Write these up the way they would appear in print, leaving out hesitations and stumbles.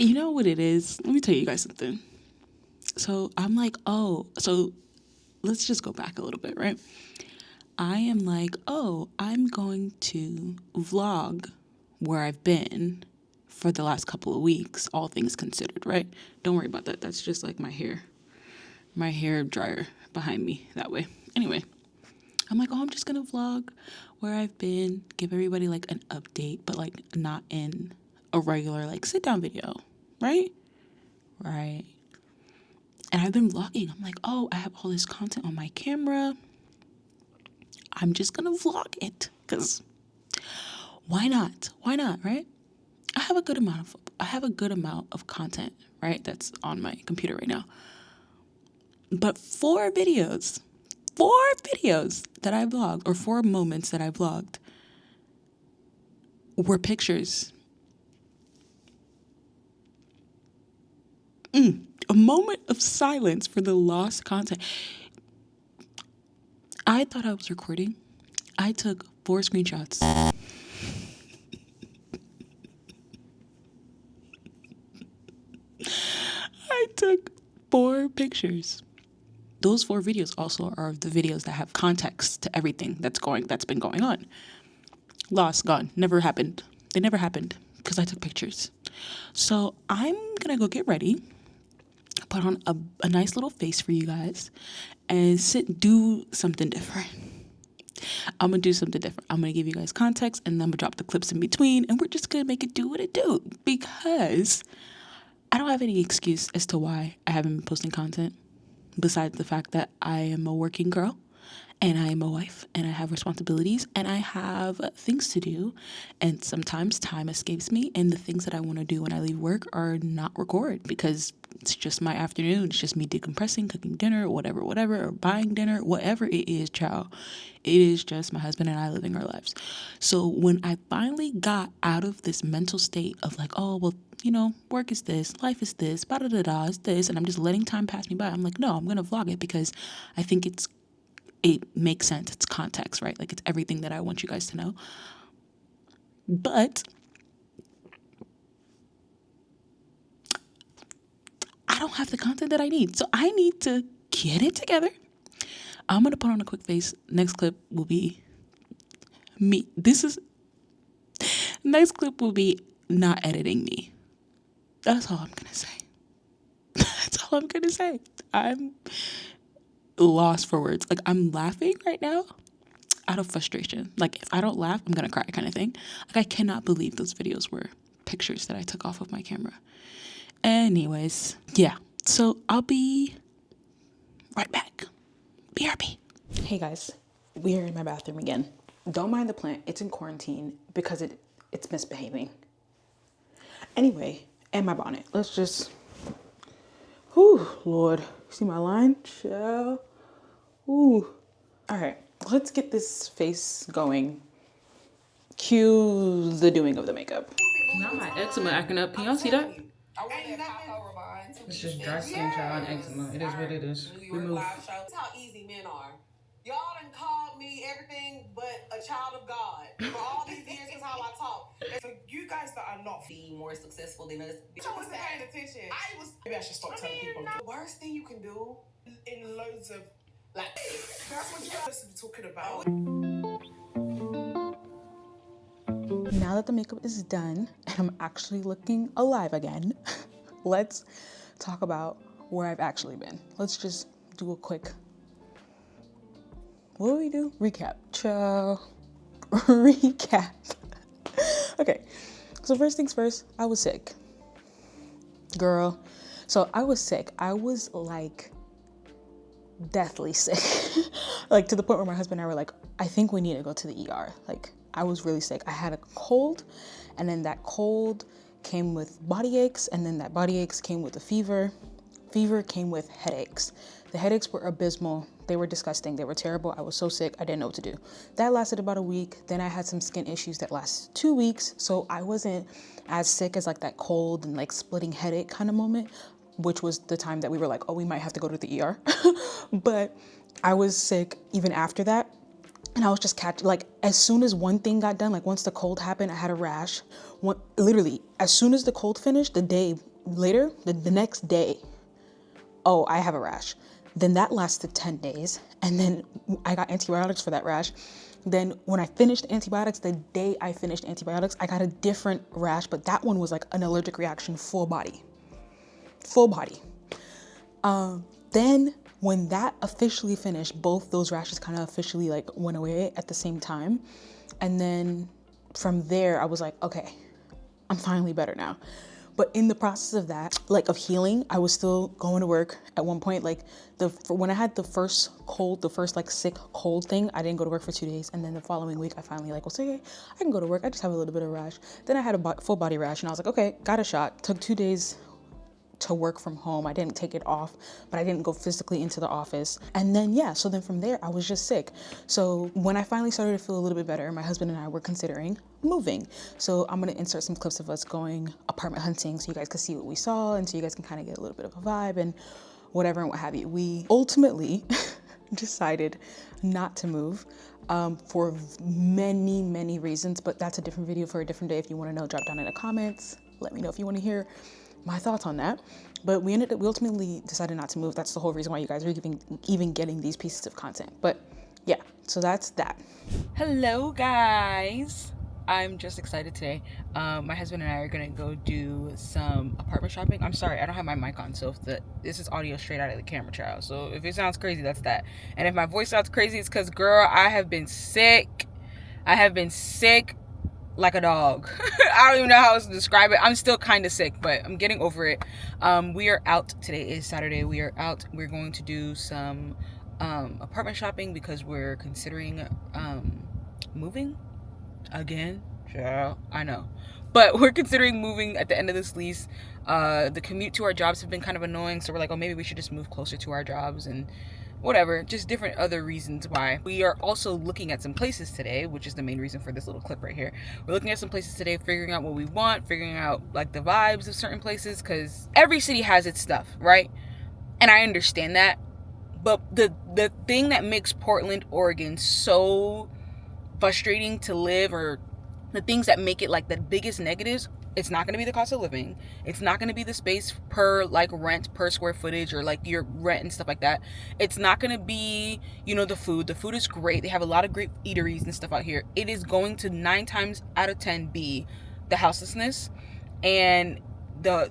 You know what it is? Let me tell you guys something. So I'm like, oh, so let's just go back a little bit, right? I am like, oh, I'm going to vlog where I've been for the last couple of weeks, all things considered, right? Don't worry about that. That's just like my hair dryer behind me that way. Anyway, I'm like, oh, I'm just gonna vlog where I've been, give everybody like an update, but like not in a regular like sit down video, right? Right. And I've been vlogging. I'm like, oh, I have all this content on my camera. I'm just gonna vlog it because why not? Why not, right? I have a good amount of content, right? That's on my computer right now. But four videos that I vlogged, or 4 moments that I vlogged, were pictures. A moment of silence for the lost content. I thought I was recording. I took 4 screenshots. I took 4 pictures. Those 4 videos also are the videos that have context to everything that's been going on. Lost, gone, never happened. They never happened because I took pictures. So I'm gonna go get ready, put on a nice little face for you guys, and do something different. I'm gonna do something different. I'm gonna give you guys context, and then I'm gonna drop the clips in between, and we're just gonna make it do what it do, because I don't have any excuse as to why I haven't been posting content, besides the fact that I am a working girl, and I am a wife, and I have responsibilities, and I have things to do, and sometimes time escapes me, and the things that I want to do when I leave work are not recorded because it's just my afternoon. It's just me decompressing, cooking dinner, whatever, or buying dinner, whatever it is, child. It is just my husband and I living our lives. So when I finally got out of this mental state of like, oh, well, work is this, life is this, ba-da-da-da, is this, and I'm just letting time pass me by, I'm like, no, I'm going to vlog it because I think it makes sense. It's context, right? Like, it's everything that I want you guys to know. But I don't have the content that I need. So I need to get it together. I'm going to put on a quick face. Next clip will be me. Next clip will be not editing me. That's all I'm going to say. That's all I'm going to say. I'm lost for words. Like, I'm laughing right now out of frustration. Like, if I don't laugh, I'm gonna cry, kind of thing. Like, I cannot believe those videos were pictures that I took off of my camera. Anyways, yeah, so I'll be right back. BRB. Hey guys, we're in my bathroom again. Don't mind the plant, it's in quarantine because it's misbehaving. Anyway, and my bonnet. Let's just, whew, Lord. See my line? Chill. Ooh. All right, let's get this face going. Cue the doing of the makeup. Now my eczema acting up. Can y'all see that? It's just dry skin, child, and eczema. It is what it is. We move. That's how easy men are. Y'all done called me everything but a child of God for all these years. Is how I talk. So you guys that are not be more successful than us. I wasn't paying attention. Maybe I should stop telling people. The worst thing you can do in loads of that's what you guys are talking about. Now that the makeup is done and I'm actually looking alive again, let's talk about where I've actually been. Let's just do a quick, what do we do? Recap. Recap. Okay, so first things first, I was sick. Girl, so I was sick. I was like deathly sick. Like to the point where my husband and I were like, I think we need to go to the ER. Like I was really sick. I had a cold, and then that cold came with body aches, and then that body aches came with a fever. Fever came with headaches. The headaches were abysmal. They were disgusting. They were terrible. I was so sick. I didn't know what to do. That lasted about a week. Then I had some skin issues that lasted 2 weeks. So I wasn't as sick as like that cold and like splitting headache kind of moment, which was the time that we were like, oh, we might have to go to the ER. But I was sick even after that. And I was just like, as soon as one thing got done, like once the cold happened, I had a rash. Literally, as soon as the cold finished, the day later, the next day, oh, I have a rash. Then that lasted 10 days. And then I got antibiotics for that rash. Then when I finished antibiotics, the day I finished antibiotics, I got a different rash, but that one was like an allergic reaction, full body. Then when that officially finished, both those rashes kind of officially like went away at the same time. And then from there, I was like, okay, I'm finally better now. But in the process of that, like of healing, I was still going to work at one point. Like when I had the first cold, the first like sick cold thing, I didn't go to work for 2 days. And then the following week, I finally like was like, okay, I can go to work. I just have a little bit of rash. Then I had a full body rash and I was like, okay, got a shot. Took 2 days to work from home. I didn't take it off, but I didn't go physically into the office. And then, yeah, so then from there, I was just sick. So when I finally started to feel a little bit better, my husband and I were considering moving. So I'm gonna insert some clips of us going apartment hunting so you guys can see what we saw and so you guys can kind of get a little bit of a vibe and whatever and what have you. We ultimately decided not to move for many reasons, but that's a different video for a different day. If you wanna know, drop down in the comments. Let me know if you wanna hear my thoughts on that. But we ultimately decided not to move. That's the whole reason why you guys are even getting these pieces of content. But yeah, so that's that. Hello guys, I'm just excited today. My husband and I are gonna go do some apartment shopping. I'm sorry, I don't have my mic on, so if this is audio straight out of the camera, child. So if it sounds crazy, that's that. And if my voice sounds crazy, it's because, girl, I have been sick like a dog. I don't even know how else to describe it. I'm still kind of sick, but I'm getting over it. We are out. Today is Saturday. We are out. We're going to do some apartment shopping because we're considering moving again. Yeah, I know, but we're considering moving at the end of this lease. The commute to our jobs have been kind of annoying, so we're like, oh, maybe we should just move closer to our jobs and whatever, just different other reasons why. We are also looking at some places today, which is the main reason for this little clip right here. We're looking at some places today, figuring out what we want, figuring out like the vibes of certain places, because every city has its stuff, right? And I understand that, but the thing that makes Portland, Oregon so frustrating to live, or the things that make it like the biggest negatives, it's not going to be the cost of living. It's not going to be the space per like rent per square footage or like your rent and stuff like that. It's not going to be, you know, the food. The food is great. They have a lot of great eateries and stuff out here. It is going to 9 times out of 10 be the houselessness and the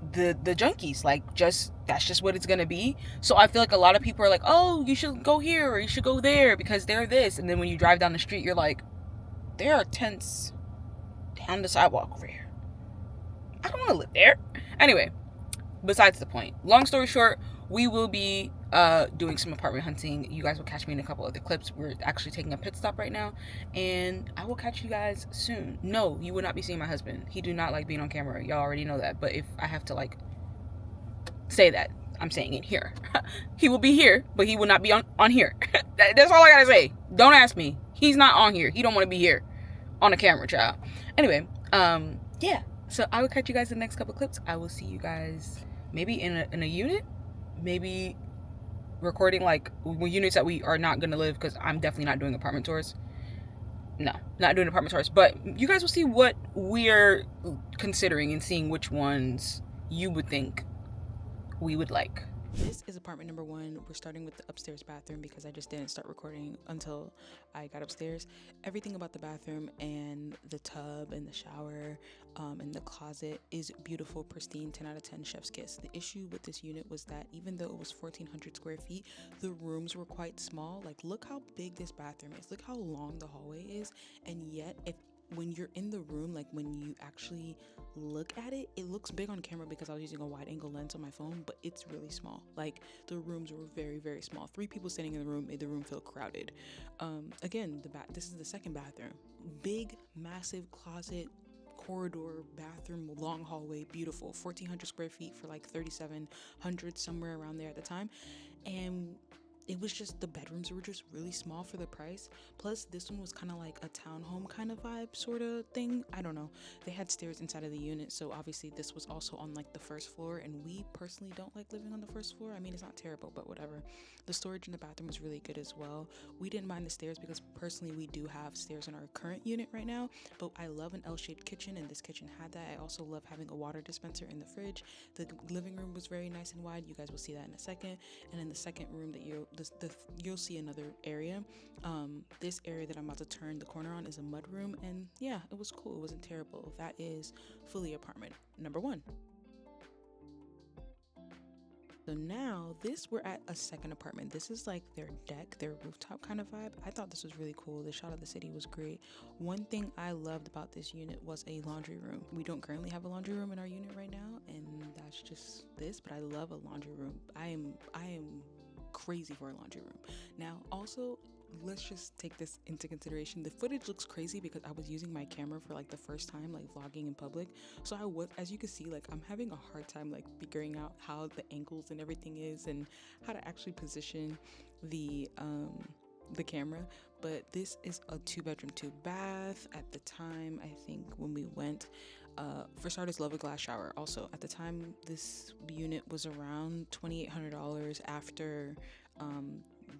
junkies. Like, just that's just what it's going to be. So I feel like a lot of people are like, oh, you should go here or you should go there because they're this. And then when you drive down the street, you're like, there are tents down the sidewalk over here. I don't want to live there. Anyway, besides the point. Long story short, we will be doing some apartment hunting. You guys will catch me in a couple other clips. We're actually taking a pit stop right now, and I will catch you guys soon. No, you will not be seeing my husband. He do not like being on camera. Y'all already know that. But if I have to like say that, I'm saying it here. He will be here, but he will not be on here. That's all I gotta say. Don't ask me. He's not on here. He don't want to be here on the camera, child. Anyway, yeah. So I will catch you guys in the next couple clips. I will see you guys maybe in a unit, maybe recording like units that we are not gonna live, because I'm definitely not doing apartment tours. No, not doing apartment tours. But you guys will see what we're considering and seeing which ones you would think we would like. This is apartment number 1. We're starting with the upstairs bathroom because I just didn't start recording until I got upstairs. Everything about the bathroom and the tub and the shower and the closet is beautiful, pristine, 10 out of 10, chef's kiss. The issue with this unit was that even though it was 1,400 square feet, the rooms were quite small. Like, look how big this bathroom is. Look how long the hallway is. And yet, when you're in the room, like when you actually look at it, it looks big on camera because I was using a wide angle lens on my phone, but it's really small. Like, the rooms were very small. 3 people sitting in the room made the room feel crowded. Again, this is the second bathroom. Big, massive closet, corridor, bathroom, long hallway, beautiful. 1,400 square feet for like 3,700, somewhere around there at the time. And it was just, the bedrooms were just really small for the price. Plus this one was kind of like a townhome kind of vibe sort of thing. I don't know. They had stairs inside of the unit, so obviously this was also on like the first floor, and we personally don't like living on the first floor. I mean, it's not terrible, but whatever. The storage in the bathroom was really good as well. We didn't mind the stairs because personally we do have stairs in our current unit right now, but I love an L-shaped kitchen, and this kitchen had that. I also love having a water dispenser in the fridge. The living room was very nice and wide. You guys will see that in a second. And in the second room that you'll see another area. This area that I'm about to turn the corner on is a mud room, and yeah, it was cool. It wasn't terrible. That is fully apartment number 1. So now we're at a second apartment. This is like their deck, their rooftop kind of vibe. I thought this was really cool. The shot of the city was great. One thing I loved about this unit was a laundry room. We don't currently have a laundry room in our unit right now, and that's just this, but I love a laundry room. I am crazy for a laundry room. Now also, let's just take this into consideration. The footage looks crazy because I was using my camera for like the first time, like vlogging in public. So I was, as you can see, like I'm having a hard time like figuring out how the angles and everything is and how to actually position the camera. But this is a 2-bedroom 2-bath. At the time, I think when we went, for starters, love a glass shower. Also at the time, this unit was around $2,800 after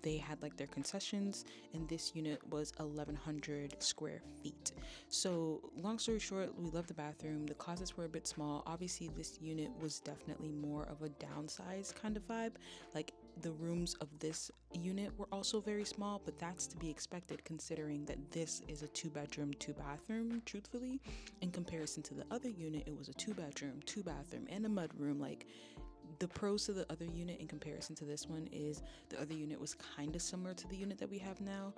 they had like their concessions, and this unit was 1,100 square feet. So long story short, we love the bathroom. The closets were a bit small. Obviously this unit was definitely more of a downsize kind of vibe. Like the rooms of this unit were also very small, but that's to be expected considering that this is a 2-bedroom 2-bathroom. Truthfully, in comparison to the other unit, it was a 2-bedroom 2-bathroom and a mud room. Like the pros to the other unit in comparison to this one is the other unit was kind of similar to the unit that we have now.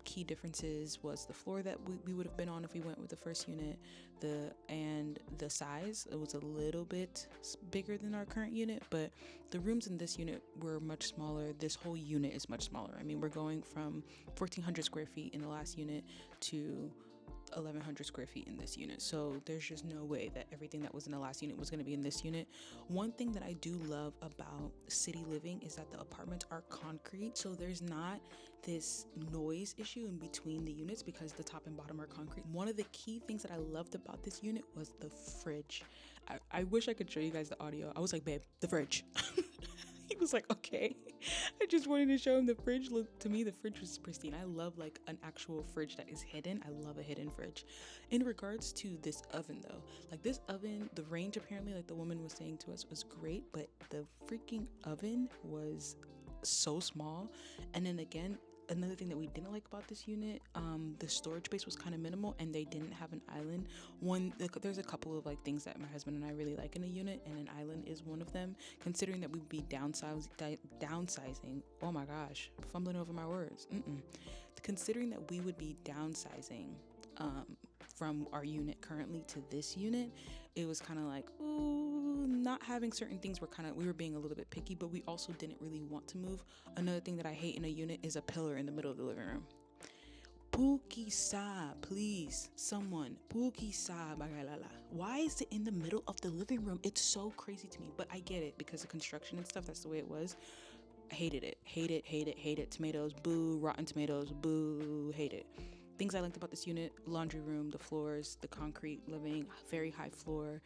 Key differences was the floor that we would have been on if we went with the first unit, and the size. It was a little bit bigger than our current unit, but the rooms in this unit were much smaller. This whole unit is much smaller. I mean, we're going from 1,400 square feet in the last unit to 1,100 square feet in this unit. So there's just no way that everything that was in the last unit was going to be in this unit. One thing that I do love about city living is that the apartments are concrete, so there's not this noise issue in between the units because the top and bottom are concrete. One of the key things that I loved about this unit was the fridge. I wish I could show you guys the audio. I was like, babe, the fridge. He was like, okay. I just wanted to show him the fridge. Look, to me, the fridge was pristine. I love like an actual fridge that is hidden. I love a hidden fridge. In regards to this oven though, like this oven, the range apparently, like the woman was saying to us, was great, but the freaking oven was so small. And then again, another thing that we didn't like about this unit, the storage space was kind of minimal, and they didn't have an island. There's a couple of like things that my husband and I really like in a unit, and an island is one of them. Considering that we would be downsizing, oh my gosh, fumbling over my words. Considering that we would be downsizing from our unit currently to this unit, it was kind of like, ooh, not having certain things we were being a little bit picky, but we also didn't really want to move. Another thing that I hate in a unit is a pillar in the middle of the living room. Pookie sa, please, someone. Pookie sa, bagalala. Why is it in the middle of the living room? It's so crazy to me, but I get it because of construction and stuff. That's the way it was. I hated it. Hate it. Tomatoes, boo. Rotten tomatoes, boo. Hate it. Things I liked about this unit: laundry room, the floors, the concrete living, very high floor.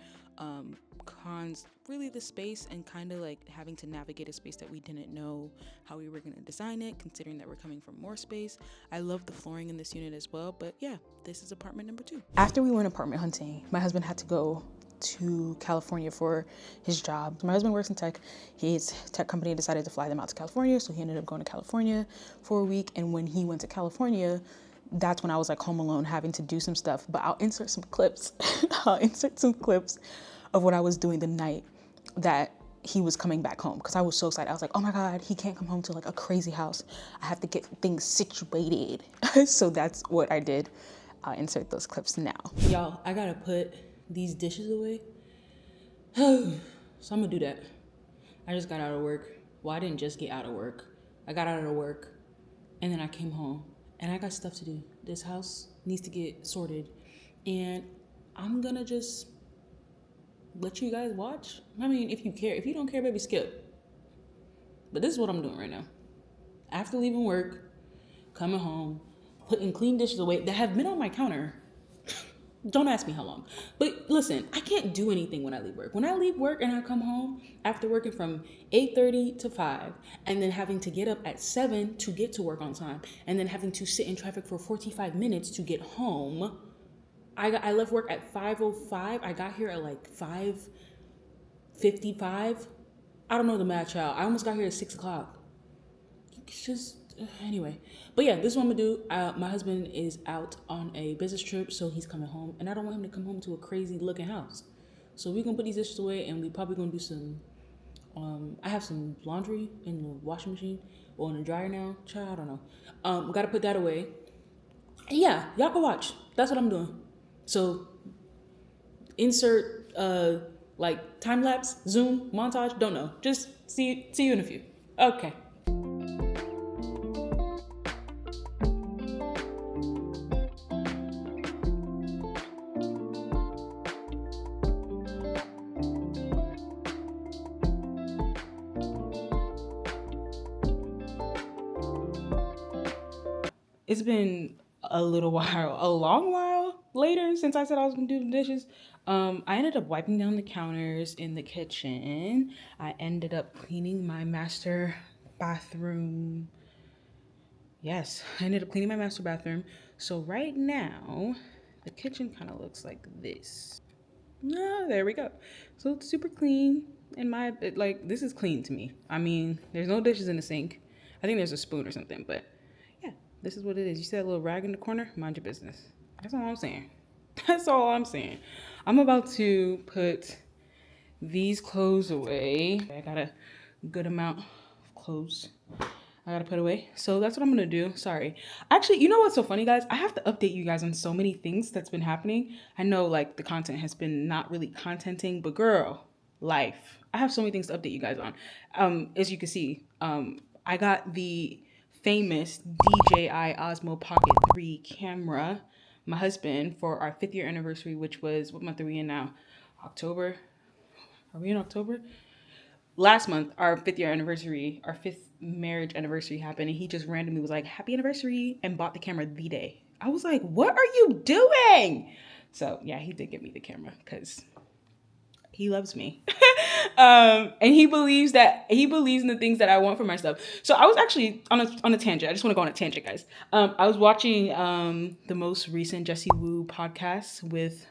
Cons, really the space and kind of like having to navigate a space that we didn't know how we were going to design it, considering that we're coming from more space. I love the flooring in this unit as well, but yeah, this is apartment number 2. After we went apartment hunting, my husband had to go to California for his job. My husband works in tech. His tech company decided to fly them out to California, so he ended up going to California for a week. And when he went to California, that's when I was like home alone having to do some stuff. But I'll insert some clips. I'll insert some clips of what I was doing the night that he was coming back home, because I was so excited. I was like, oh my God, he can't come home to like a crazy house. I have to get things situated. So that's what I did. I'll insert those clips now. Y'all, I gotta put these dishes away. So I'm gonna do that. I just got out of work. Well, I didn't just get out of work. I got out of work and then I came home and I got stuff to do. This house needs to get sorted, and I'm gonna just let you guys watch. I mean, if you care. If you don't care, baby, skip. But this is what I'm doing right now. after leaving work, coming home, putting clean dishes away that have been on my counter. Don't ask me how long. But listen, I can't do anything when I leave work. When I leave work and I come home after working from 8:30 to 5 and then having to get up at 7 to get to work on time and then having to sit in traffic for 45 minutes to get home. I left work at 5:05. I got here at like 5:55. I don't know the math, child. I almost got here at 6 o'clock. It's just, anyway. But yeah, this is what I'm gonna do. My husband is out on a business trip, so he's coming home. And I don't want him to come home to a crazy looking house. So we're gonna put these dishes away and we probably gonna do some, I have some laundry in the washing machine or in the dryer now. Child, I don't know. Gotta put that away. And yeah, y'all can watch. That's what I'm doing. So insert like time lapse, zoom, montage, don't know. Just see you in a few. Okay. It's been a little while, a long while later since I said I was gonna do the dishes. I ended up wiping down the counters in the kitchen. I ended up cleaning my master bathroom. Yes, I ended up cleaning my master bathroom. So right now, the kitchen kind of looks like this. No, there we go. So it's super clean. This is clean to me. I mean, there's no dishes in the sink. I think there's a spoon or something, but yeah, this is what it is. You see that little rag in the corner? Mind your business. That's all I'm saying. That's all I'm saying. I'm about to put these clothes away. I got a good amount of clothes I gotta put away. So that's what I'm gonna do. Sorry. Actually, you know what's so funny, guys? I have to update you guys on so many things that's been happening. I know like the content has been not really contenting, but girl, life. I have so many things to update you guys on. As you can see, I got the famous DJI Osmo Pocket 3 camera, my husband, for our 5th year anniversary, which was, what month are we in now? October? Are we in October? Last month, our 5th year anniversary, our 5th marriage anniversary happened, and he just randomly was like, happy anniversary, and bought the camera the day. I was like, what are you doing? So yeah, he did get me the camera because he loves me. And he believes in the things that I want for myself. So I was actually on a tangent. I just want to go on a tangent, guys. I was watching the most recent Jessie Woo podcast with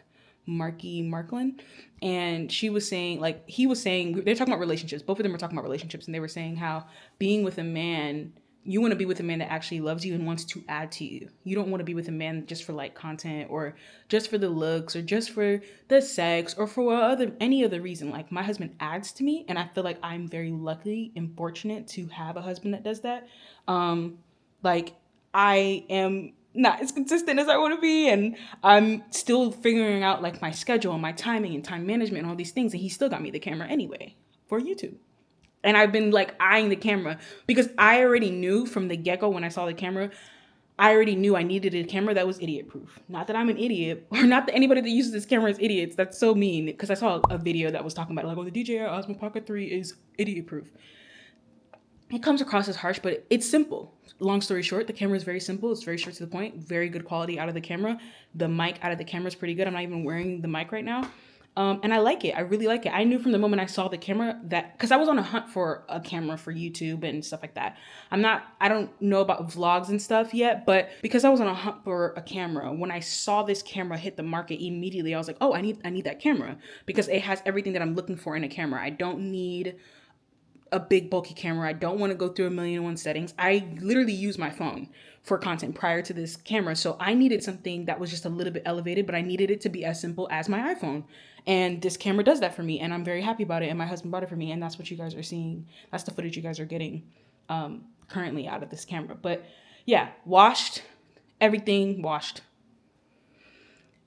Marky Marklin, and he was saying, they're talking about relationships. Both of them were talking about relationships, and they were saying how being with a man, you want to be with a man that actually loves you and wants to add to you. You don't want to be with a man just for like content or just for the looks or just for the sex or for any other reason. Like, my husband adds to me, and I feel like I'm very lucky and fortunate to have a husband that does that. I am not as consistent as I want to be, and I'm still figuring out like my schedule and my timing and time management and all these things, and he still got me the camera anyway for YouTube. And I've been like eyeing the camera because I already knew from the get-go when I saw the camera, I already knew I needed a camera that was idiot proof. Not that I'm an idiot, or not that anybody that uses this camera is idiots. That's so mean, because I saw a video that was talking about like, oh, the DJI Osmo Pocket 3 is idiot proof. It comes across as harsh, but it's simple. Long story short, the camera is very simple. It's very short to the point. Very good quality out of the camera. The mic out of the camera is pretty good. I'm not even wearing the mic right now. And I like it. I really like it. I knew from the moment I saw the camera that, because I was on a hunt for a camera for YouTube and stuff like that. I don't know about vlogs and stuff yet, but because I was on a hunt for a camera, when I saw this camera hit the market immediately, I was like, oh, I need that camera because it has everything that I'm looking for in a camera. I don't need a big bulky camera. I don't want to go through 1,000,001 settings. I literally use my phone for content prior to this camera. So I needed something that was just a little bit elevated, but I needed it to be as simple as my iPhone. And this camera does that for me, and I'm very happy about it. And my husband bought it for me, and that's what you guys are seeing. That's the footage you guys are getting currently out of this camera. But yeah, washed, everything washed.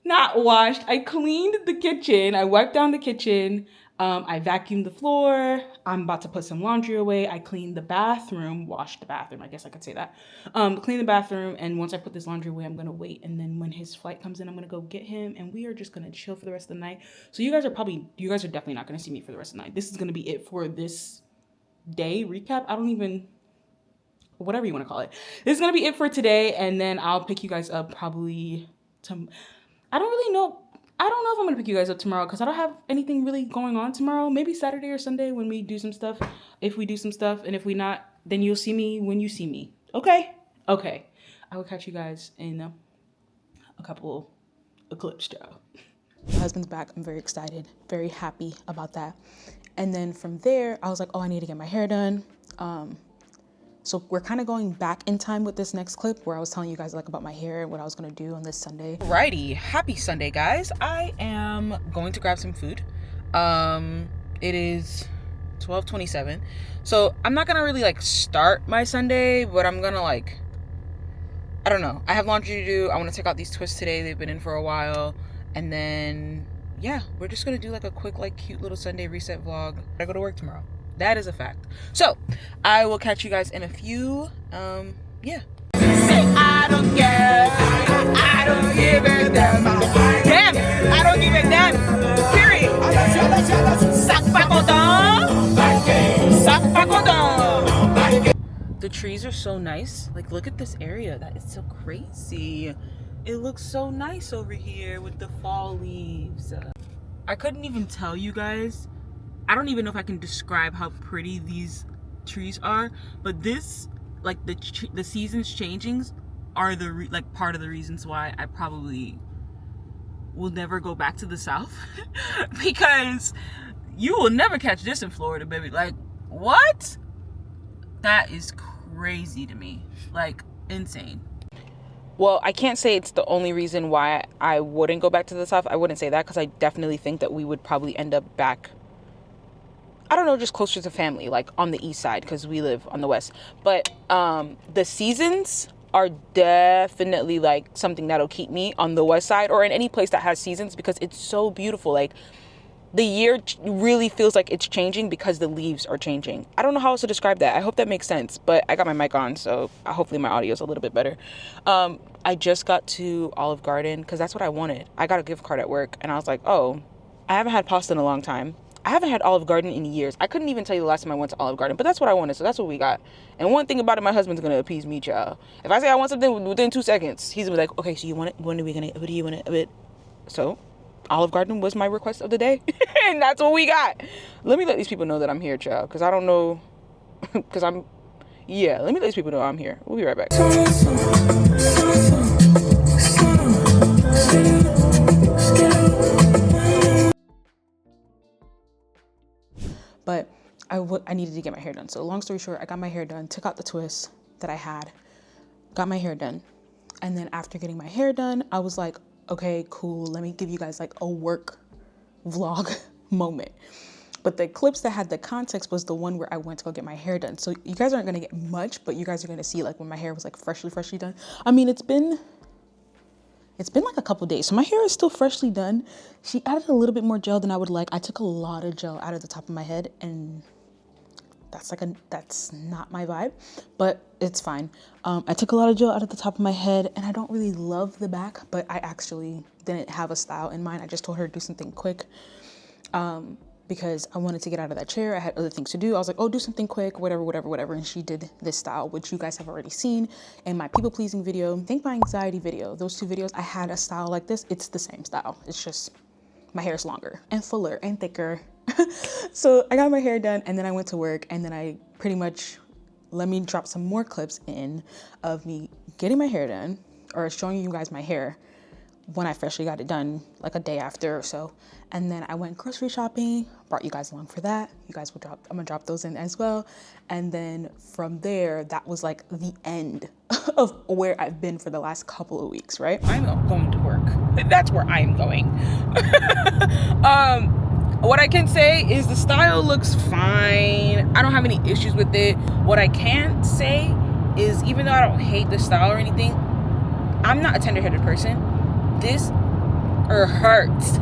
Not washed. I cleaned the kitchen. I wiped down the kitchen. I vacuumed the floor. I'm about to put some laundry away. I cleaned the bathroom, washed the bathroom. I guess I could say that. Clean the bathroom. And once I put this laundry away, I'm going to wait. And then when his flight comes in, I'm going to go get him. And we are just going to chill for the rest of the night. So you guys are definitely not going to see me for the rest of the night. This is going to be it for this day recap. whatever you want to call it. This is gonna be it for today, and then I'll pick you guys up probably I don't really know. I don't know if I'm gonna pick you guys up tomorrow because I don't have anything really going on tomorrow. Maybe Saturday or Sunday when we do some stuff. If we do some stuff, and if we not, then you'll see me when you see me. Okay? Okay. I will catch you guys in a couple of clips, y'all. My husband's back. I'm very excited, very happy about that. And then from there, I was like, oh, I need to get my hair done. So we're kind of going back in time with this next clip where I was telling you guys like about my hair and what I was gonna do on this Sunday. Alrighty, happy Sunday, guys. I am going to grab some food. It is 12:27, so I'm not gonna really like start my Sunday, but I'm gonna like, I don't know. I have laundry to do. I want to take out these twists today. They've been in for a while, and then yeah, we're just gonna do like a quick, like, cute little Sunday reset vlog. I go to work tomorrow. That is a fact. So I will catch you guys in a few. Yeah. Say I don't care. I don't give a damn. Damn. I don't give a damn. Period. Sac pas content. Sac pas content. The trees are so nice. Like, look at this area. That is so crazy. It looks so nice over here with the fall leaves. I couldn't even tell you guys. I don't even know if I can describe how pretty these trees are, but this, like, the seasons changings are the part of the reasons why I probably will never go back to the South because you will never catch this in Florida, baby. Like, what? That is crazy to me. Like, insane. Well, I can't say it's the only reason why I wouldn't go back to the South. I wouldn't say that because I definitely think that we would probably end up back, I don't know, just closer to family, like on the east side because we live on the west. But the seasons are definitely like something that'll keep me on the west side or in any place that has seasons because it's so beautiful. Like, the year really feels like it's changing because the leaves are changing. I don't know how else to describe that. I hope that makes sense, but I got my mic on, so hopefully my audio is a little bit better. I just got to Olive Garden because that's what I wanted. I got a gift card at work, and I was like, oh, I haven't had pasta in a long time. I haven't had Olive Garden in years. I couldn't even tell you the last time I went to Olive Garden, but that's what I wanted, so that's what we got. And one thing about it, my husband's gonna appease me, child. If I say I want something within 2 seconds, he's gonna be like, okay, so you want it? When are we gonna? What do you want it? So Olive Garden was my request of the day, and that's what we got. Let me let these people know that I'm here, child, because I don't know, because yeah, let me let these people know I'm here. We'll be right back. But I needed to get my hair done. So long story short, I got my hair done, took out the twists that I had, got my hair done. And then after getting my hair done, I was like, okay, cool. Let me give you guys like a work vlog moment. But the clips that had the context was the one where I went to go get my hair done. So you guys aren't going to get much, but you guys are going to see like when my hair was like freshly done. I mean, it's been like a couple days. So my hair is still freshly done. She added a little bit more gel than I would like. I took a lot of gel out of the top of my head, and that's not my vibe, but it's fine. I took a lot of gel out of the top of my head, and I don't really love the back, but I actually didn't have a style in mind. I just told her to do something quick because I wanted to get out of that chair. I had other things to do. I was like, oh, do something quick, whatever. And she did this style, which you guys have already seen in my people pleasing video, Think My Anxiety video. Those 2 videos, I had a style like this. It's the same style. It's just my hair is longer and fuller and thicker. So I got my hair done, and then I went to work, and then I pretty much, let me drop some more clips in of me getting my hair done, or showing you guys my hair when I freshly got it done, like a day after or so. And then I went grocery shopping, brought you guys along for that. You guys will I'm gonna drop those in as well. And then from there, that was like the end of where I've been for the last couple of weeks, right? I'm going to work. That's where I'm going. What I can say is the style looks fine. I don't have any issues with it. What I can say is, even though I don't hate the style or anything, I'm not a tender-headed person. This hurts.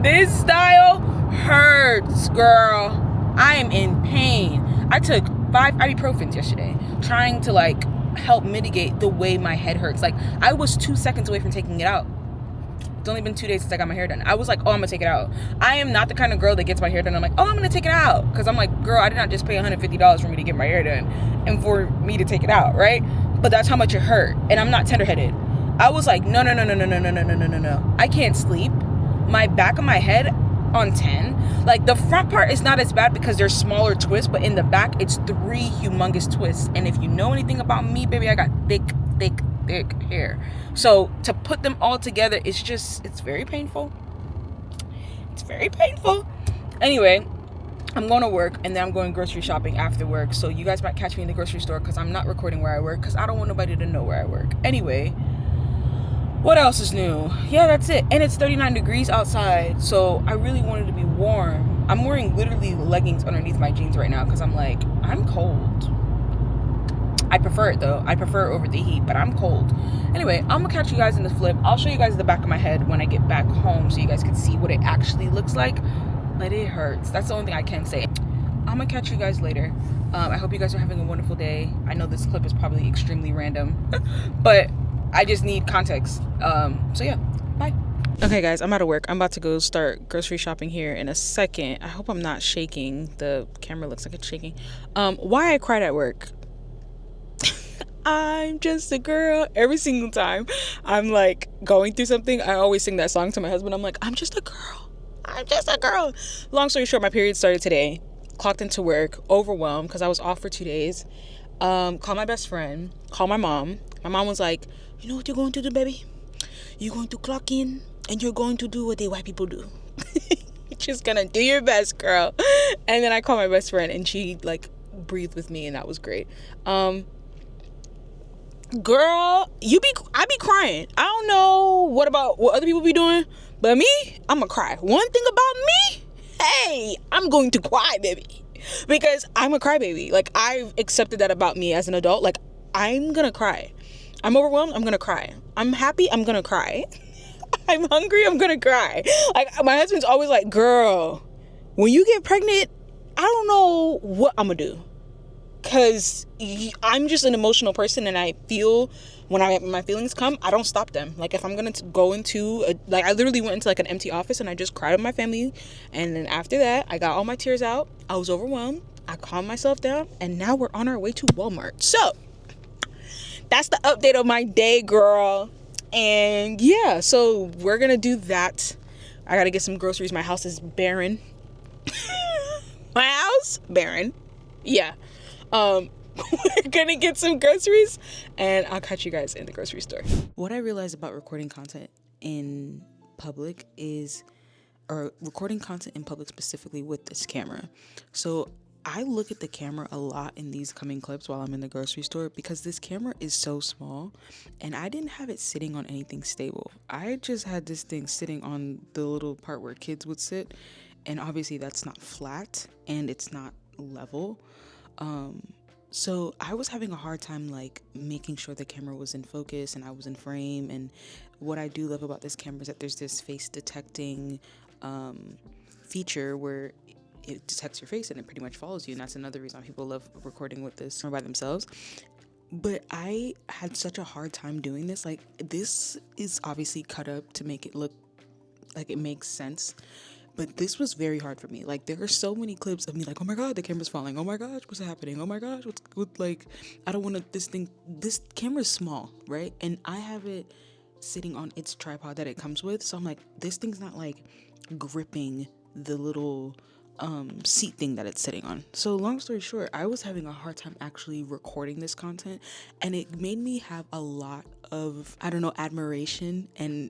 This style hurts, girl. I am in pain. I took 5 ibuprofens yesterday trying to like help mitigate the way my head hurts. Like, I was 2 seconds away from taking it out. It's only been 2 days since I got my hair done. I was like, oh, I'm gonna take it out. I am not the kind of girl that gets my hair done. I'm like, oh, I'm gonna take it out. Because I'm like, girl, I did not just pay $150 for me to get my hair done and for me to take it out, right? But that's how much it hurt. And I'm not tender-headed. I was like, no. I can't sleep. My back of my head on 10. Like, the front part is not as bad because there's smaller twists, but in the back, it's 3 humongous twists. And if you know anything about me, baby, I got thick hair. So to put them all together, it's very painful. It's very painful. Anyway, I'm going to work and then I'm going grocery shopping after work. So you guys might catch me in the grocery store because I'm not recording where I work because I don't want nobody to know where I work. Anyway, what else is new? Yeah, that's it. And it's 39 degrees outside. So I really wanted to be warm. I'm wearing literally leggings underneath my jeans right now because I'm like, I'm cold. I prefer it though. I prefer it over the heat, but I'm cold. Anyway, I'm gonna catch you guys in the flip. I'll show you guys the back of my head when I get back home so you guys can see what it actually looks like. But it hurts. That's the only thing I can say. I'm gonna catch you guys later. I hope you guys are having a wonderful day. I know this clip is probably extremely random, but I just need context. So yeah, bye. Okay guys, I'm out of work. I'm about to go start grocery shopping here in a second. I hope I'm not shaking. The camera looks like it's shaking. Why I cried at work. I'm just a girl. Every single time I'm like going through something, I always sing that song to my husband. I'm like, I'm just a girl. I'm just a girl. Long story short, my period started today. Clocked into work, overwhelmed because I was off for 2 days. Called my best friend, called my mom. My mom was like, you know what you're going to do, baby? You're going to clock in and you're going to do what the white people do. You're just gonna do your best, girl. And then I called my best friend and she like breathed with me and that was great. Girl, I be crying. I don't know what other people be doing, but me, I'ma cry. One thing about me, hey, I'm going to cry, baby, because I'm a crybaby. Like, I've accepted that about me as an adult. Like, I'm gonna cry. I'm overwhelmed, I'm gonna cry. I'm happy, I'm gonna cry. I'm hungry, I'm gonna cry. Like, my husband's always like, girl, when you get pregnant, I don't know what I'm gonna do. Because I'm just an emotional person and I feel when my feelings come, I don't stop them. Like, if I'm going to go into I literally went into like an empty office and I just cried with my family. And then after that, I got all my tears out. I was overwhelmed. I calmed myself down. And now we're on our way to Walmart. So that's the update of my day, girl. And yeah, so we're going to do that. I got to get some groceries. My house is barren. My house? Barren. Yeah. We're gonna get some groceries and I'll catch you guys in the grocery store. What I realized about recording content in public recording content in public specifically with this camera. So I look at the camera a lot in these coming clips while I'm in the grocery store because this camera is so small and I didn't have it sitting on anything stable. I just had this thing sitting on the little part where kids would sit, and obviously that's not flat and it's not level. So I was having a hard time like making sure the camera was in focus and I was in frame. And what I do love about this camera is that there's this face detecting feature where it detects your face and it pretty much follows you, and that's another reason people love recording with this by themselves. But I had such a hard time doing this. Like, this is obviously cut up to make it look like it makes sense. But this was very hard for me. Like, there are so many clips of me like, oh my God, the camera's falling. Oh my gosh, what's happening? Oh my gosh, like, I don't want to, this camera's small, right? And I have it sitting on its tripod that it comes with. So I'm like, this thing's not like gripping the little seat thing that it's sitting on. So long story short, I was having a hard time actually recording this content. And it made me have a lot of, admiration and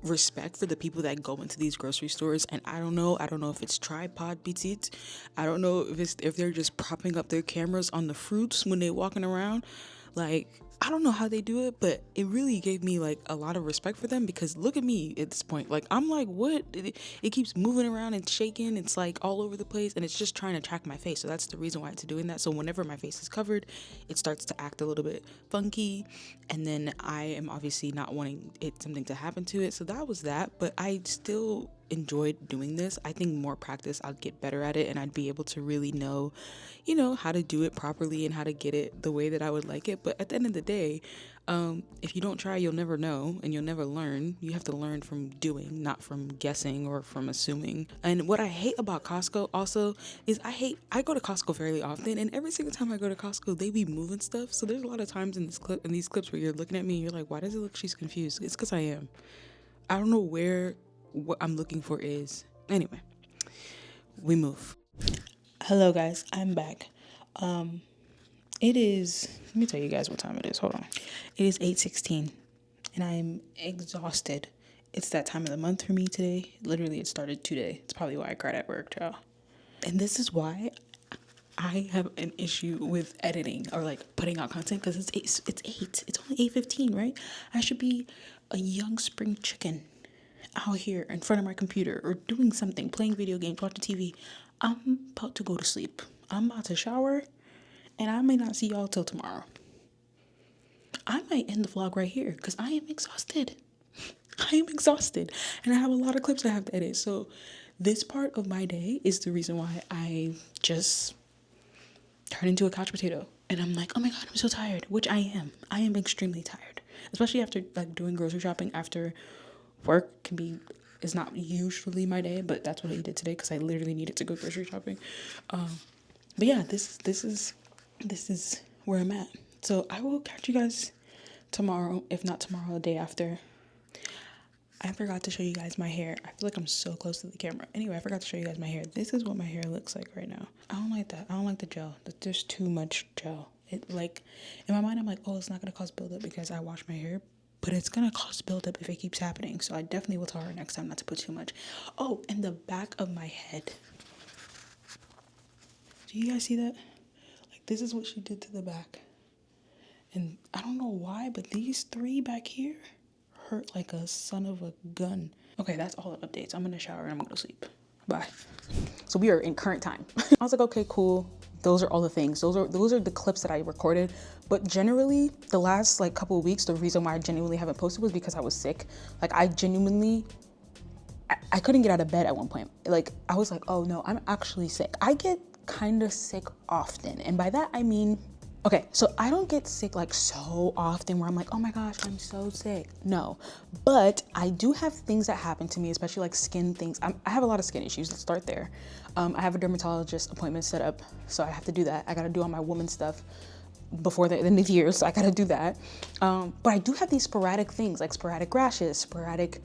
respect for the people that go into these grocery stores. And I don't know if it's tripod petite. I don't know if they're just propping up their cameras on the fruits when they're walking around. Like, I don't know how they do it, but it really gave me like a lot of respect for them, because look at me at this point. Like, I'm like, what? It keeps moving around and shaking. It's like all over the place, and it's just trying to track my face. So that's the reason why it's doing that. So whenever my face is covered, it starts to act a little bit funky, and then I am obviously not wanting something to happen to it. So that was that. But I still enjoyed doing this. I think more practice, I'd get better at it, and I'd be able to really know, how to do it properly and how to get it the way that I would like it. But at the end of the day, if you don't try, you'll never know, and you'll never learn. You have to learn from doing, not from guessing or from assuming. And what I hate about Costco also is I go to Costco fairly often, and every single time I go to Costco, they be moving stuff. So there's a lot of times in these clips where you're looking at me and you're like, why does it look she's confused? It's because I am. I don't know what I'm looking for is. Anyway, we move. Hello guys, I'm back. It is, let me tell you guys what time it is. Hold on. It is 8:16 and I'm exhausted. It's that time of the month for me today. Literally, it started today. It's probably why I cried at work, child. And this is why I have an issue with editing or like putting out content, because it's 8. It's only 8:15, right? I should be a young spring chicken out here in front of my computer or doing something, playing video games, watching TV. I'm about to go to sleep. I'm about to shower, and I may not see y'all till tomorrow. I might end the vlog right here because I am exhausted. I am exhausted, and I have a lot of clips I have to edit. So this part of my day is the reason why I just turn into a couch potato. And I'm like, oh my God, I'm so tired, which I am. I am extremely tired, especially after like doing grocery shopping after work is not usually my day, but that's what I did today because I literally needed to go grocery shopping. But yeah, this is where I'm at. So I will catch you guys tomorrow, if not tomorrow, the day after. I forgot to show you guys my hair. I feel like I'm so close to the camera. Anyway, I forgot to show you guys my hair. This is what my hair looks like right now. I don't like that. I don't like the gel. There's too much gel. It, like, in my mind, I'm like, oh, it's not going to cause buildup because I wash my hair. But it's going to cause buildup if it keeps happening. So I definitely will tell her next time not to put too much. Oh, and the back of my head. Do you guys see that? Like, this is what she did to the back. And I don't know why, but these 3 back here hurt like a son of a gun. Okay, that's all the updates. I'm gonna shower and I'm gonna go to sleep. Bye. So we are in current time. I was like, okay, cool. Those are all the things. Those are the clips that I recorded. But generally, the last like couple of weeks, the reason why I genuinely haven't posted was because I was sick. Like I couldn't get out of bed at one point. Like I was like, oh no, I'm actually sick. I get kind of sick often. And by that, I mean, okay, so I don't get sick like so often where I'm like, oh my gosh, I'm so sick. No, but I do have things that happen to me, especially like skin things. I have a lot of skin issues. Let's start there. I have a dermatologist appointment set up, so I have to do that. I got to do all my woman stuff before the end of the year, so I got to do that. But I do have these sporadic things, like sporadic rashes, sporadic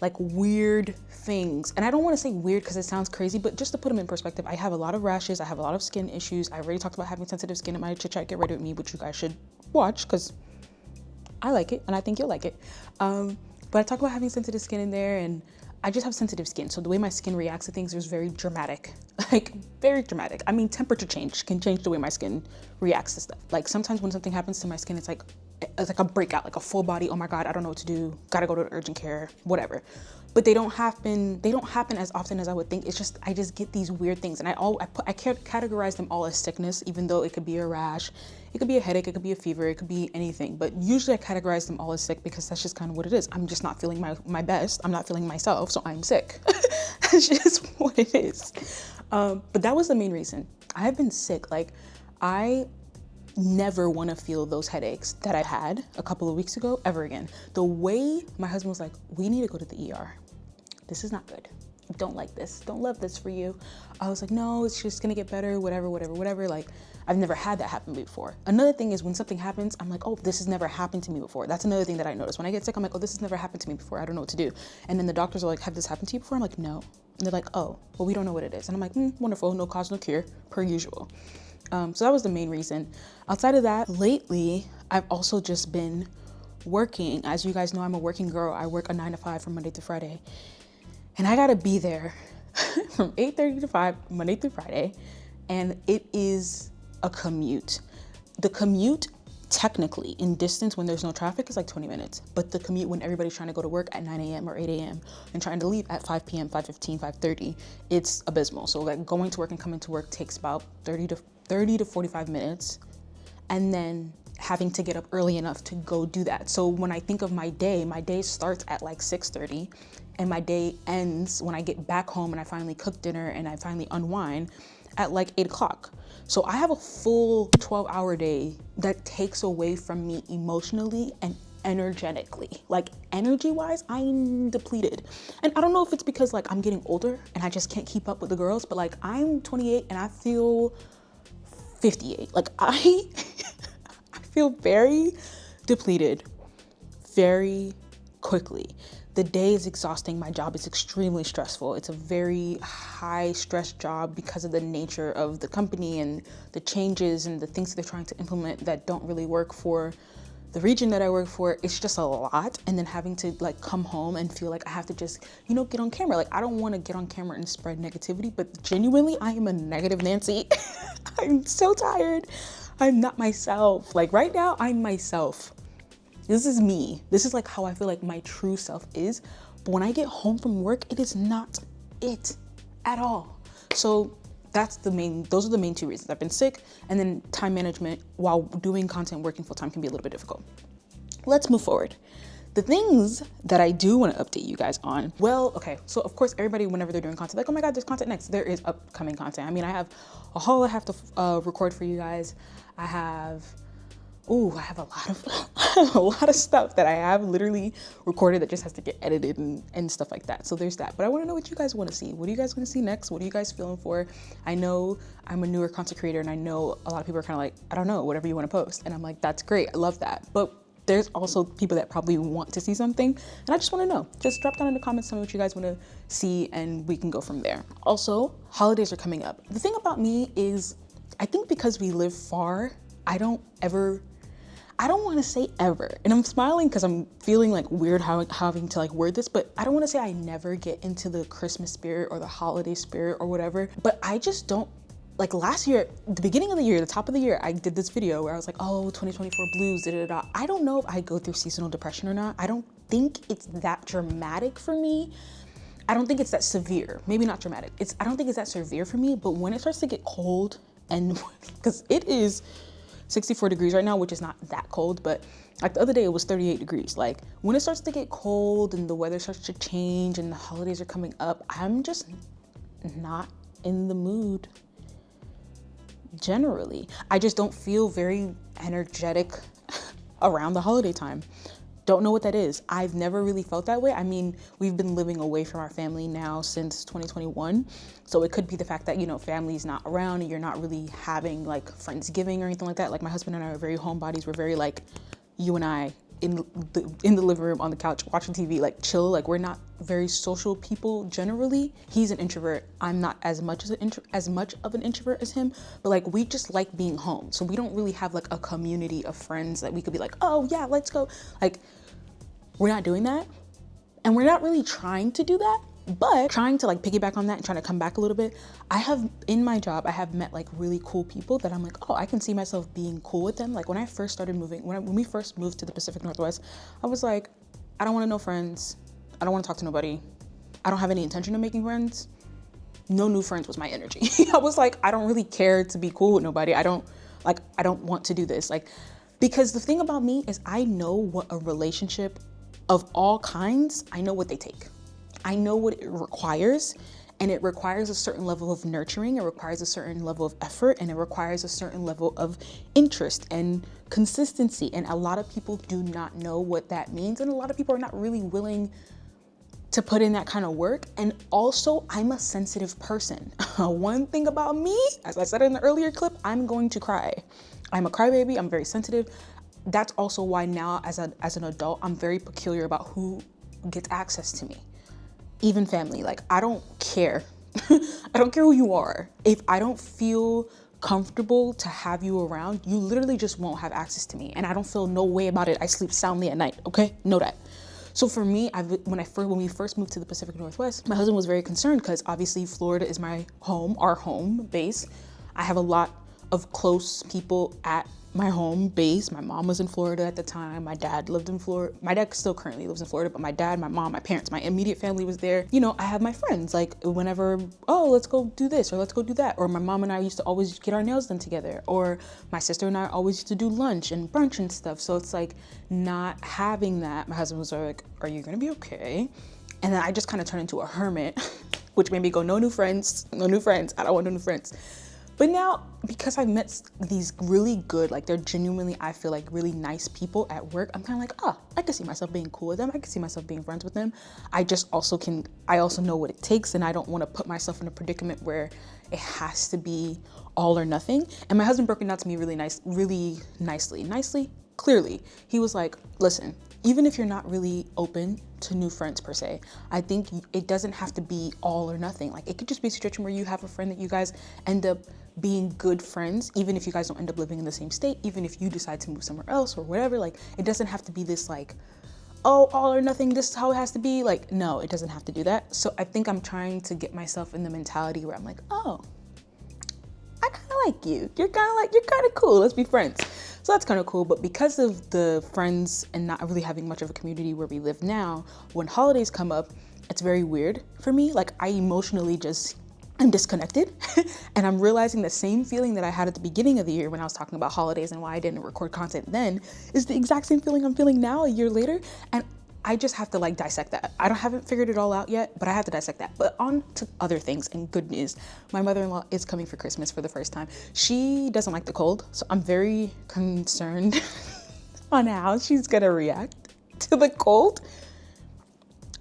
like weird things. And I don't want to say weird because it sounds crazy, but just to put them in perspective, I have a lot of rashes. I have a lot of skin issues. I already talked about having sensitive skin in my Chit Chat Get Ready With Me, which you guys should watch because I like it and I think you'll like it. But I talk about having sensitive skin in there, and I just have sensitive skin. So the way my skin reacts to things is very dramatic, like very dramatic. I mean, temperature change can change the way my skin reacts to stuff. Like sometimes when something happens to my skin, it's like a breakout, like a full body, oh my God, I don't know what to do, gotta go to urgent care, whatever. But they don't happen as often as I would think. It's just, I just get these weird things, and I categorize them all as sickness, even though it could be a rash, it could be a headache, it could be a fever, it could be anything. But usually I categorize them all as sick because that's just kind of what it is. I'm just not feeling my best. I'm not feeling myself, so I'm sick. That's just what it is. But that was the main reason. I have been sick. Like, I never want to feel those headaches that I had a couple of weeks ago ever again. The way my husband was like, we need to go to the ER. This is not good. Don't like this. Don't love this for you. I was like, no, it's just gonna get better, whatever. Like, I've never had that happen before. Another thing is when something happens, I'm like, oh, this has never happened to me before. That's another thing that I noticed. When I get sick, I'm like, oh, this has never happened to me before. I don't know what to do. And then the doctors are like, have this happened to you before? I'm like, no. And they're like, oh, well, we don't know what it is. And I'm like, wonderful, no cause, no cure, per usual. So that was the main reason. Outside of that, lately, I've also just been working. As you guys know, I'm a working girl. I work a 9 to 5 from Monday through Friday. And I gotta be there from 8:30 to 5, Monday through Friday. And it is a commute. The commute, technically, in distance when there's no traffic, is like 20 minutes. But the commute when everybody's trying to go to work at 9 a.m. or 8 a.m. and trying to leave at 5 p.m., 5:15, 5:30, it's abysmal. So like going to work and coming to work takes about 30 to 45 minutes. And then having to get up early enough to go do that. So when I think of my day starts at like 6:30 and my day ends when I get back home and I finally cook dinner and I finally unwind at like 8 o'clock. So I have a full 12-hour day that takes away from me emotionally and energetically. Like energy wise, I'm depleted. And I don't know if it's because like I'm getting older and I just can't keep up with the girls, but like I'm 28 and I feel 58. Like I feel very depleted very quickly. The day is exhausting. My job is extremely stressful. It's a very high stress job because of the nature of the company and the changes and the things that they're trying to implement that don't really work for the region that I work for. It's just a lot. And then having to like come home and feel like I have to just, you know, get on camera. Like I don't want to get on camera and spread negativity, but genuinely I am a negative Nancy. I'm so tired. I'm not myself. Like right now I'm myself. This is me. This is like how I feel like my true self is. But when I get home from work, it is not it at all. So those are the main two reasons. I've been sick, and then time management while doing content, working full time can be a little bit difficult. Let's move forward. The things that I do want to update you guys on. Well, okay. So of course, everybody, whenever they're doing content, like, oh my God, there's content next. There is upcoming content. I mean, I have a haul I have to record for you guys. I have a lot of stuff that I have literally recorded that just has to get edited and stuff like that. So there's that. But I want to know what you guys want to see. What are you guys going to see next? What are you guys feeling for? I know I'm a newer content creator and I know a lot of people are kind of like, I don't know, whatever you want to post. And I'm like, that's great. I love that. But there's also people that probably want to see something. And I just want to know. Just drop down in the comments, tell me what you guys want to see and we can go from there. Also, holidays are coming up. The thing about me is I think because we live far, I don't want to say ever, and I'm smiling because I'm feeling like weird having to like word this, but I don't want to say I never get into the Christmas spirit or the holiday spirit or whatever, but I just don't. Like last year, the beginning of the year, the top of the year, I did this video where I was like, oh, 2024 blues, da da da. I don't know if I go through seasonal depression or not. I don't think it's that dramatic for me. I don't think it's that severe. Maybe not dramatic. I don't think it's that severe for me, but when it starts to get cold, and because it is 64 degrees right now, which is not that cold, but like the other day it was 38 degrees. Like when it starts to get cold and the weather starts to change and the holidays are coming up, I'm just not in the mood generally. I just don't feel very energetic around the holiday time. Don't know what that is. I've never really felt that way. I mean, we've been living away from our family now since 2021. So it could be the fact that, you know, family's not around and you're not really having like Friendsgiving or anything like that. Like my husband and I are very homebodies. We're very like you and I in the living room on the couch watching TV, like chill. Like we're not very social people generally. He's an introvert. I'm not as much of an introvert as him, but like we just like being home. So we don't really have like a community of friends that we could be like, oh yeah, let's go. Like we're not doing that, and we're not really trying to do that, but trying to like piggyback on that and trying to come back a little bit. In my job, I have met like really cool people that I'm like, oh, I can see myself being cool with them. Like when I first started moving, when we first moved to the Pacific Northwest, I was like, I don't want to know friends. I don't want to talk to nobody. I don't have any intention of making friends. No new friends was my energy. I was like, I don't really care to be cool with nobody. I don't want to do this. Like, because the thing about me is I know what a relationship of all kinds, I know what they take. I know what it requires, and it requires a certain level of nurturing, it requires a certain level of effort, and it requires a certain level of interest and consistency. And a lot of people do not know what that means, and a lot of people are not really willing to put in that kind of work. And also, I'm a sensitive person. One thing about me, as I said in the earlier clip, I'm going to cry. I'm a crybaby, I'm very sensitive. That's also why now as an adult, I'm very peculiar about who gets access to me. Even family, like I don't care. I don't care who you are. If I don't feel comfortable to have you around, you literally just won't have access to me. And I don't feel no way about it. I sleep soundly at night, okay? Know that. So for me, when we first moved to the Pacific Northwest, my husband was very concerned because obviously Florida is my home, our home base. I have a lot of close people at my home base. My mom was in Florida at the time. My dad lived in Florida. My dad still currently lives in Florida, but my dad, my mom, my parents, my immediate family was there. You know, I have my friends, like whenever, oh, let's go do this or let's go do that. Or my mom and I used to always get our nails done together. Or my sister and I always used to do lunch and brunch and stuff. So it's like not having that. My husband was like, are you gonna be okay? And then I just kind of turned into a hermit, which made me go, no new friends, no new friends. I don't want no new friends. But now, because I've met these really good, like they're genuinely, I feel like really nice people at work, I'm kind of like, oh, I can see myself being cool with them. I can see myself being friends with them. I also know what it takes, and I don't want to put myself in a predicament where it has to be all or nothing. And my husband broke it down to me really nicely, clearly. He was like, listen, even if you're not really open to new friends per se, I think it doesn't have to be all or nothing. Like it could just be a situation where you have a friend that you guys end up being good friends, even if you guys don't end up living in the same state, even if you decide to move somewhere else or whatever. Like it doesn't have to be this like, oh, all or nothing, this is how it has to be. Like, no, it doesn't have to do that. So I think I'm trying to get myself in the mentality where I'm like, oh, I kind of like you. You're kind of cool. Let's be friends. So that's kind of cool. But because of the friends and not really having much of a community where we live now, when holidays come up, it's very weird for me. Like I emotionally I'm disconnected. And I'm realizing the same feeling that I had at the beginning of the year when I was talking about holidays and why I didn't record content then is the exact same feeling I'm feeling now a year later. And I just have to like dissect that. Haven't figured it all out yet, but I have to dissect that. But on to other things and good news. My mother-in-law is coming for Christmas for the first time. She doesn't like the cold, so I'm very concerned on how she's gonna react to the cold.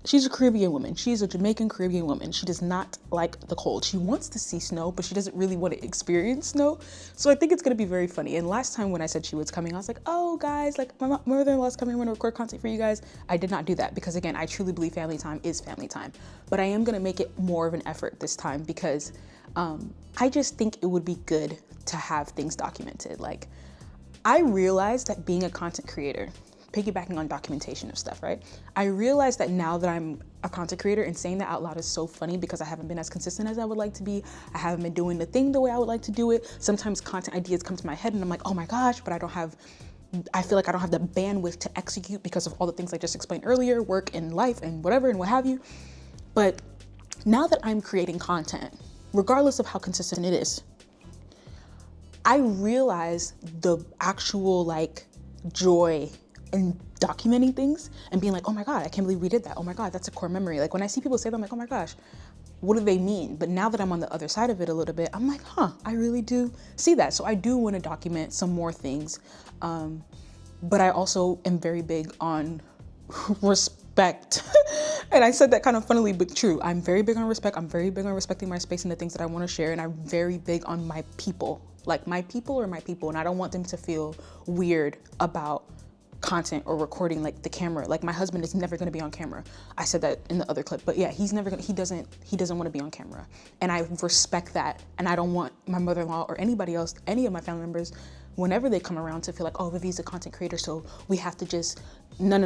She's a Caribbean woman. She's a Jamaican Caribbean woman. She does not like the cold. She wants to see snow, but she doesn't really want to experience snow. So I think it's going to be very funny. And last time when I said she was coming, I was like, oh guys, like my mother-in-law's coming. I'm going to record content for you guys. I did not do that because again, I truly believe family time is family time, but I am going to make it more of an effort this time because I just think it would be good to have things documented. Like I realized that being a content creator, piggybacking on documentation of stuff, right? I realized that now that I'm a content creator and saying that out loud is so funny because I haven't been as consistent as I would like to be. I haven't been doing the thing the way I would like to do it. Sometimes content ideas come to my head and I'm like, oh my gosh, but I feel like I don't have the bandwidth to execute because of all the things I just explained earlier, work and life and whatever and what have you. But now that I'm creating content, regardless of how consistent it is, I realize the actual like joy and documenting things and being like, oh my God, I can't believe we did that. Oh my God, that's a core memory. Like when I see people say that, I'm like, oh my gosh, what do they mean? But now that I'm on the other side of it a little bit, I'm like, huh, I really do see that. So I do want to document some more things. But I also am very big on respect. And I said that kind of funnily, but true. I'm very big on respect. I'm very big on respecting my space and the things that I want to share. And I'm very big on my people. Like my people are my people. And I don't want them to feel weird about content or recording like the camera. Like my husband is never going to be on camera. I said that in the other clip, but yeah, he doesn't want to be on camera. And I respect that. And I don't want my mother-in-law or anybody else, any of my family members, whenever they come around to feel like, oh, Vivi's a content creator, so we have to just, no,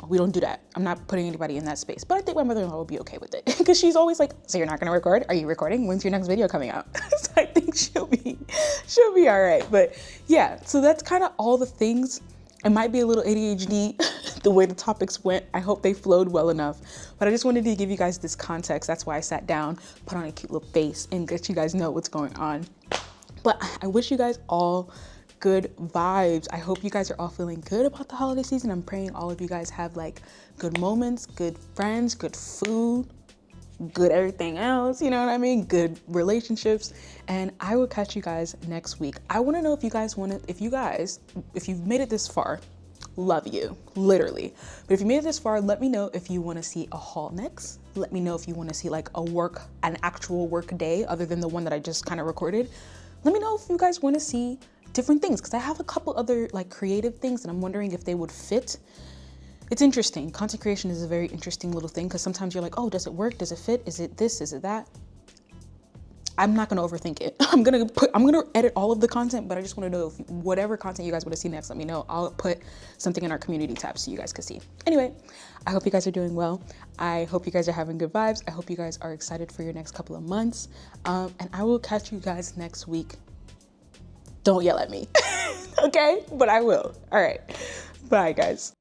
we don't do that. I'm not putting anybody in that space. But I think my mother-in-law will be okay with it because she's always like, so you're not going to record? Are you recording? When's your next video coming out? So I think she'll be all right. But yeah, so that's kind of all the things. It might be a little ADHD the way the topics went. I hope they flowed well enough. But I just wanted to give you guys this context. That's why I sat down, put on a cute little face, and let you guys know what's going on. But I wish you guys all good vibes. I hope you guys are all feeling good about the holiday season. I'm praying all of you guys have like good moments, good friends, good food, good everything else, you know what I mean? Good relationships. And I will catch you guys next week. I want to know if you've made it this far, love you, literally. But if you made it this far, let me know if you want to see a haul next. Let me know if you want to see like an actual work day other than the one that I just kind of recorded. Let me know if you guys want to see different things because I have a couple other like creative things and I'm wondering if they would fit. It's interesting. Content creation is a very interesting little thing because sometimes you're like, oh, does it work? Does it fit? Is it this? Is it that? I'm not going to overthink it. I'm going to edit all of the content, but I just want to know if whatever content you guys want to see next, let me know. I'll put something in our community tab so you guys can see. Anyway, I hope you guys are doing well. I hope you guys are having good vibes. I hope you guys are excited for your next couple of months. And I will catch you guys next week. Don't yell at me. Okay? But I will. All right. Bye, guys.